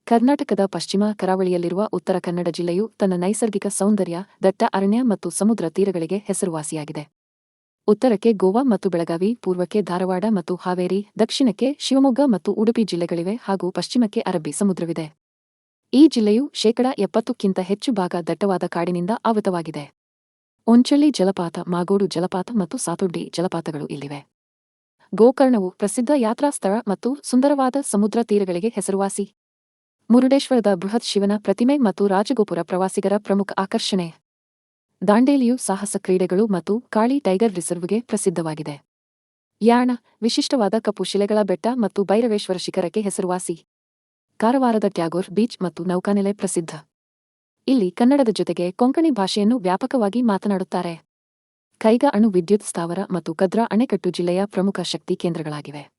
ಕರ್ನಾಟಕದ ಪಶ್ಚಿಮ ಕರಾವಳಿಯಲ್ಲಿರುವ ಉತ್ತರ ಕನ್ನಡ ಜಿಲ್ಲೆಯು ತನ್ನ ನೈಸರ್ಗಿಕ ಸೌಂದರ್ಯ, ದಟ್ಟ ಅರಣ್ಯ ಮತ್ತು ಸಮುದ್ರ ತೀರಗಳಿಗೆ ಹೆಸರುವಾಸಿಯಾಗಿದೆ. ಉತ್ತರಕ್ಕೆ ಗೋವಾ ಮತ್ತು ಬೆಳಗಾವಿ, ಪೂರ್ವಕ್ಕೆ ಧಾರವಾಡ ಮತ್ತು ಹಾವೇರಿ, ದಕ್ಷಿಣಕ್ಕೆ ಶಿವಮೊಗ್ಗ ಮತ್ತು ಉಡುಪಿ ಜಿಲ್ಲೆಗಳಿವೆ ಹಾಗೂ ಪಶ್ಚಿಮಕ್ಕೆ ಅರಬ್ಬಿ ಸಮುದ್ರವಿದೆ. ಈ ಜಿಲ್ಲೆಯು 70%ಕ್ಕಿಂತ ಹೆಚ್ಚು ಭಾಗ ದಟ್ಟವಾದ ಕಾಡಿನಿಂದ ಆವೃತವಾಗಿದೆ. ಒಂಚಳ್ಳಿ ಜಲಪಾತ, ಮಾಗೋಡು ಜಲಪಾತ ಮತ್ತು ಸಾತೊಡ್ಡಿ ಜಲಪಾತಗಳು ಇಲ್ಲಿವೆ. ಗೋಕರ್ಣವು ಪ್ರಸಿದ್ಧ ಯಾತ್ರಾ ಸ್ಥಳ ಮತ್ತು ಸುಂದರವಾದ ಸಮುದ್ರ ತೀರಗಳಿಗೆ ಹೆಸರುವಾಸಿ. ಮುರುಡೇಶ್ವರದ ಬೃಹತ್ ಶಿವನ ಪ್ರತಿಮೆ ಮತ್ತು ರಾಜಗೋಪುರ ಪ್ರವಾಸಿಗರ ಪ್ರಮುಖ ಆಕರ್ಷಣೆ. ದಾಂಡೇಲಿಯು ಸಾಹಸ ಕ್ರೀಡೆಗಳು ಮತ್ತು ಕಾಳಿ ಟೈಗರ್ ರಿಸರ್ವ್ಗೆ ಪ್ರಸಿದ್ಧವಾಗಿದೆ. ಯಾಣ, ವಿಶಿಷ್ಟವಾದ ಕಪ್ಪು ಶಿಲೆಗಳ ಬೆಟ್ಟ ಮತ್ತು ಭೈರವೇಶ್ವರ ಶಿಖರಕ್ಕೆ ಹೆಸರುವಾಸಿ. ಕಾರವಾರದ ಟ್ಯಾಗೋರ್ ಬೀಚ್ ಮತ್ತು ನೌಕಾನೆಲೆ ಪ್ರಸಿದ್ಧ. ಇಲ್ಲಿ ಕನ್ನಡದ ಜೊತೆಗೆ ಕೊಂಕಣಿ ಭಾಷೆಯನ್ನು ವ್ಯಾಪಕವಾಗಿ ಮಾತನಾಡುತ್ತಾರೆ. ಕೈಗಾ ಅಣು ವಿದ್ಯುತ್ ಸ್ಥಾವರ ಮತ್ತು ಕದ್ರಾ ಅಣೆಕಟ್ಟು ಜಿಲ್ಲೆಯ ಪ್ರಮುಖ ಶಕ್ತಿ ಕೇಂದ್ರಗಳಾಗಿವೆ.